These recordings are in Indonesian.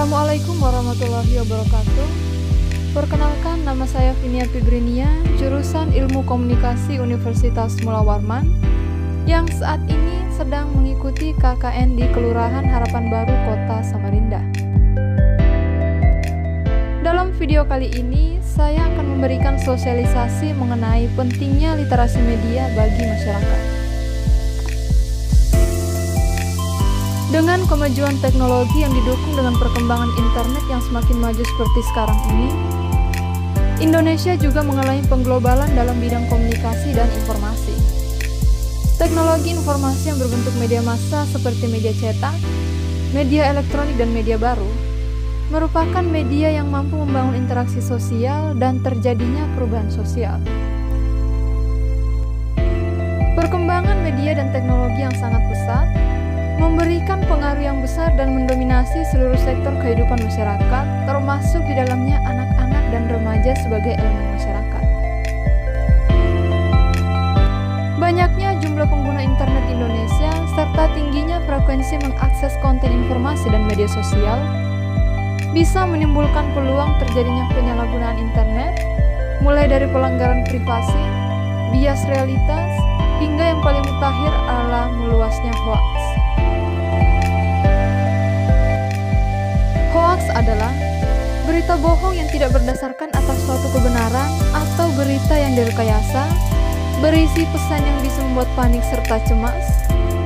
Assalamualaikum warahmatullahi wabarakatuh. Perkenalkan, nama saya Vinia Pigrinia, jurusan Ilmu Komunikasi Universitas Mula Warman, yang saat ini sedang mengikuti KKN di Kelurahan Harapan Baru, Kota Samarinda. Dalam video kali ini, saya akan memberikan sosialisasi mengenai pentingnya literasi media bagi masyarakat. Dengan kemajuan teknologi yang didukung dengan perkembangan internet yang semakin maju seperti sekarang ini, Indonesia juga mengalami pengglobalan dalam bidang komunikasi dan informasi. Teknologi informasi yang berbentuk media massa seperti media cetak, media elektronik, dan media baru merupakan media yang mampu membangun interaksi sosial dan terjadinya perubahan sosial. Perkembangan media dan teknologi yang sangat pesat memberikan pengaruh yang besar dan mendominasi seluruh sektor kehidupan masyarakat, termasuk di dalamnya anak-anak dan remaja sebagai elemen masyarakat. Banyaknya jumlah pengguna internet Indonesia serta tingginya frekuensi mengakses konten informasi dan media sosial bisa menimbulkan peluang terjadinya penyalahgunaan internet, mulai dari pelanggaran privasi, bias realitas, hingga yang paling mutakhir adalah meluasnya hoax. Hoax adalah berita bohong yang tidak berdasarkan atas suatu kebenaran atau berita yang direkayasa, berisi pesan yang bisa membuat panik serta cemas,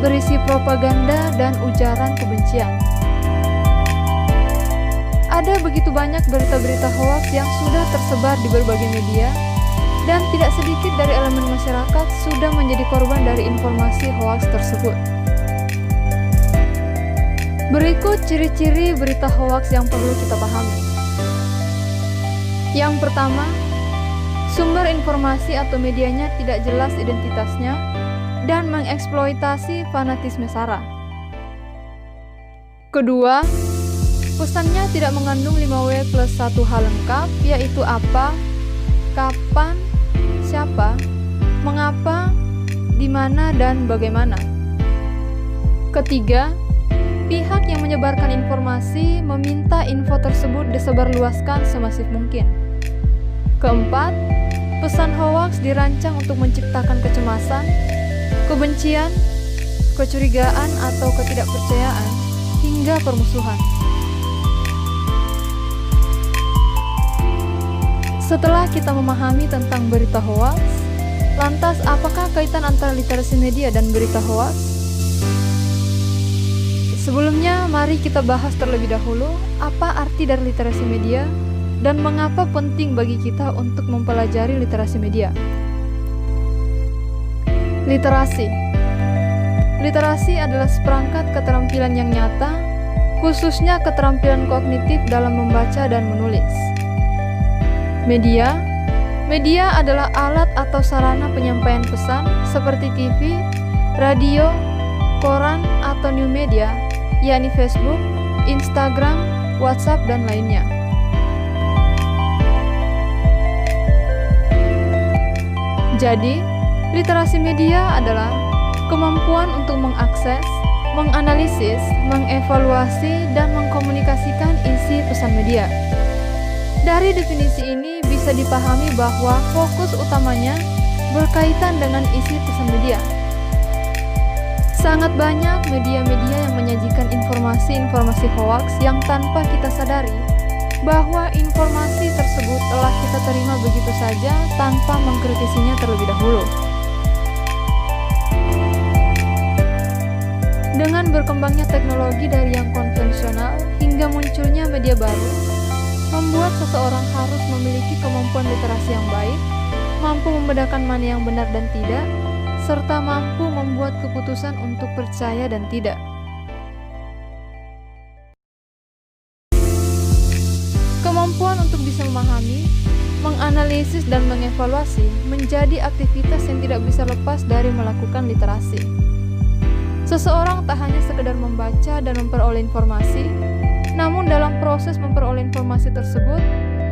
berisi propaganda dan ujaran kebencian. Ada begitu banyak berita-berita hoax yang sudah tersebar di berbagai media, dan tidak sedikit dari elemen masyarakat sudah menjadi korban dari informasi hoax tersebut. Berikut ciri-ciri berita hoax yang perlu kita pahami. Yang pertama, sumber informasi atau medianya tidak jelas identitasnya dan mengeksploitasi fanatisme SARA. Kedua, pesannya tidak mengandung 5W plus 1 hal lengkap, yaitu apa, kapan, siapa, mengapa, di mana, dan bagaimana. Ketiga, pihak yang menyebarkan informasi meminta info tersebut disebarluaskan semasif mungkin. Keempat, pesan hoaks dirancang untuk menciptakan kecemasan, kebencian, kecurigaan atau ketidakpercayaan, hingga permusuhan. Setelah kita memahami tentang berita hoaks, lantas apakah kaitan antara literasi media dan berita hoaks? Sebelumnya, mari kita bahas terlebih dahulu apa arti dari literasi media dan mengapa penting bagi kita untuk mempelajari literasi media. Literasi. Literasi adalah seperangkat keterampilan yang nyata, khususnya keterampilan kognitif dalam membaca dan menulis. Media. Media adalah alat atau sarana penyampaian pesan seperti TV, radio, koran, atau new media, yakni Facebook, Instagram, WhatsApp, dan lainnya. Jadi, literasi media adalah kemampuan untuk mengakses, menganalisis, mengevaluasi, dan mengkomunikasikan isi pesan media. Dari definisi ini bisa dipahami bahwa fokus utamanya berkaitan dengan isi pesan media. Sangat banyak media-media yang menyajikan informasi-informasi hoaks yang tanpa kita sadari bahwa informasi tersebut telah kita terima begitu saja tanpa mengkritisinya terlebih dahulu. Dengan berkembangnya teknologi dari yang konvensional hingga munculnya media baru, membuat seseorang harus memiliki kemampuan literasi yang baik, mampu membedakan mana yang benar dan tidak, serta mampu membuat keputusan untuk percaya dan tidak. Kemampuan untuk bisa memahami, menganalisis, dan mengevaluasi menjadi aktivitas yang tidak bisa lepas dari melakukan literasi. Seseorang tak hanya sekedar membaca dan memperoleh informasi, namun dalam proses memperoleh informasi tersebut,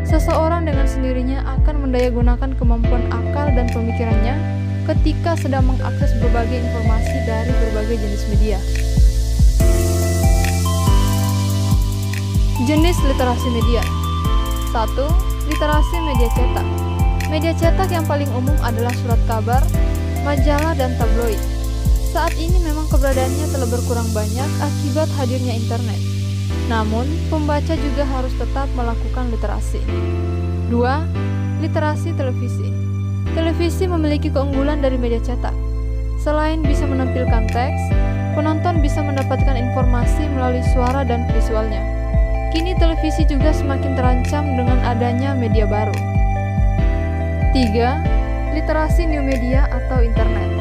seseorang dengan sendirinya akan mendayagunakan kemampuan akal dan pemikirannya ketika sedang mengakses berbagai informasi dari berbagai jenis media. Jenis literasi media. 1. Literasi media cetak. Media cetak yang paling umum adalah surat kabar, majalah, dan tabloid. Saat ini memang keberadaannya telah berkurang banyak akibat hadirnya internet. Namun, pembaca juga harus tetap melakukan literasi. 2. Literasi televisi. Televisi memiliki keunggulan dari media cetak. Selain bisa menampilkan teks, penonton bisa mendapatkan informasi melalui suara dan visualnya. Kini televisi juga semakin terancam dengan adanya media baru. 3. Literasi new media atau internet.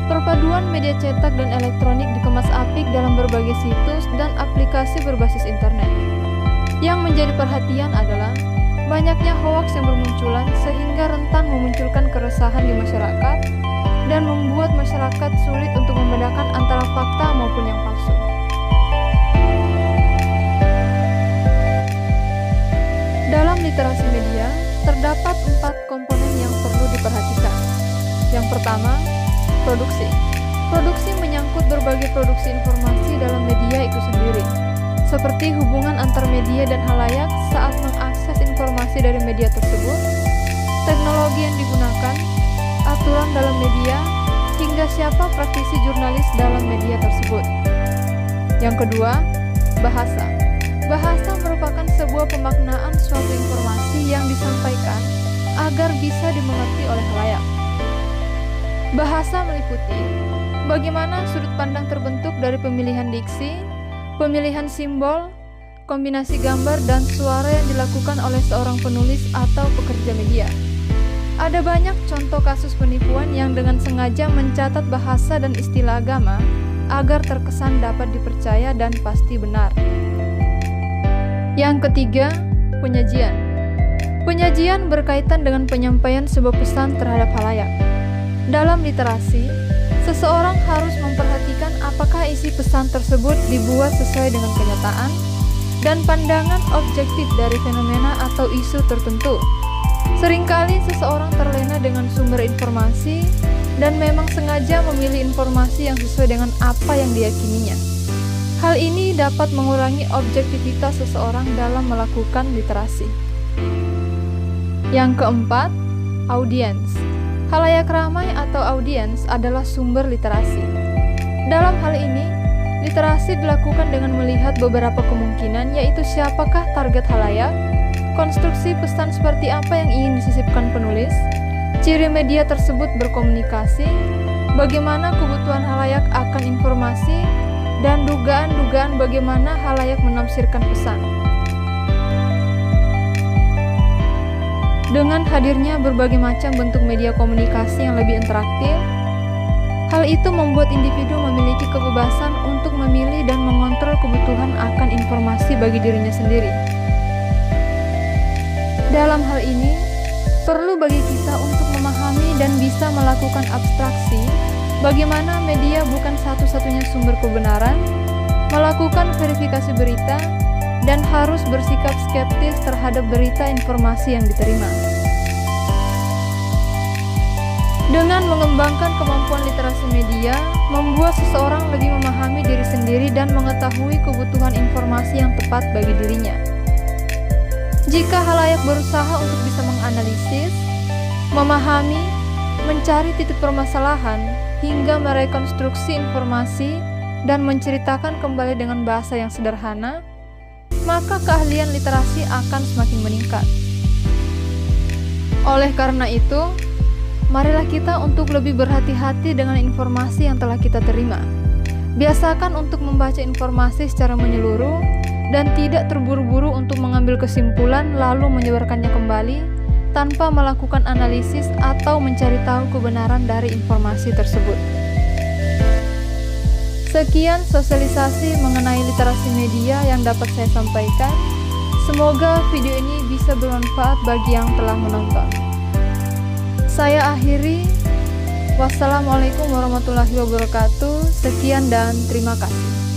Perpaduan media cetak dan elektronik dikemas apik dalam berbagai situs dan aplikasi berbasis internet. Yang menjadi perhatian adalah banyaknya hoaks yang bermunculan sehingga rentan memunculkan keresahan di masyarakat dan membuat masyarakat sulit untuk membedakan antara fakta maupun yang palsu. Dalam literasi media, terdapat 4 komponen yang perlu diperhatikan. Yang pertama, produksi. Produksi menyangkut berbagai produksi informasi dalam media itu sendiri, seperti hubungan antar media dan halayak saat mengakses informasi dari media tersebut, teknologi yang digunakan, aturan dalam media, hingga siapa praktisi jurnalis dalam media tersebut. Yang kedua, bahasa. Bahasa merupakan sebuah pemaknaan suatu informasi yang disampaikan agar bisa dimengerti oleh halayak. Bahasa meliputi bagaimana sudut pandang terbentuk dari pemilihan diksi, pemilihan simbol, kombinasi gambar dan suara yang dilakukan oleh seorang penulis atau pekerja media. Ada banyak contoh kasus penipuan yang dengan sengaja mencatat bahasa dan istilah agama agar terkesan dapat dipercaya dan pasti benar. Yang ketiga, penyajian. Penyajian berkaitan dengan penyampaian sebuah pesan terhadap halayak. Dalam literasi, seseorang harus memperhatikan apakah isi pesan tersebut dibuat sesuai dengan kenyataan dan pandangan objektif dari fenomena atau isu tertentu. Seringkali seseorang terlena dengan sumber informasi dan memang sengaja memilih informasi yang sesuai dengan apa yang diyakininya. Hal ini dapat mengurangi objektivitas seseorang dalam melakukan literasi. Yang keempat, audiens. Halayak ramai atau audiens adalah sumber literasi. Dalam hal ini, literasi dilakukan dengan melihat beberapa kemungkinan, yaitu siapakah target halayak, konstruksi pesan seperti apa yang ingin disisipkan penulis, ciri media tersebut berkomunikasi, bagaimana kebutuhan halayak akan informasi, dan dugaan-dugaan bagaimana halayak menafsirkan pesan. Dengan hadirnya berbagai macam bentuk media komunikasi yang lebih interaktif, hal itu membuat individu memiliki kebebasan untuk memilih dan mengontrol kebutuhan akan informasi bagi dirinya sendiri. Dalam hal ini, perlu bagi kita untuk memahami dan bisa melakukan abstraksi bagaimana media bukan satu-satunya sumber kebenaran, melakukan verifikasi berita, dan harus bersikap skeptis terhadap berita informasi yang diterima. Dengan mengembangkan kemampuan literasi media, membuat seseorang lebih memahami diri sendiri dan mengetahui kebutuhan informasi yang tepat bagi dirinya. Jika halayak berusaha untuk bisa menganalisis, memahami, mencari titik permasalahan, hingga merekonstruksi informasi dan menceritakan kembali dengan bahasa yang sederhana, maka keahlian literasi akan semakin meningkat. Oleh karena itu, marilah kita untuk lebih berhati-hati dengan informasi yang telah kita terima. Biasakan untuk membaca informasi secara menyeluruh dan tidak terburu-buru untuk mengambil kesimpulan lalu menyebarkannya kembali tanpa melakukan analisis atau mencari tahu kebenaran dari informasi tersebut. Sekian sosialisasi mengenai literasi media yang dapat saya sampaikan. Semoga video ini bisa bermanfaat bagi yang telah menonton. Saya akhiri. Wassalamualaikum warahmatullahi wabarakatuh. Sekian dan terima kasih.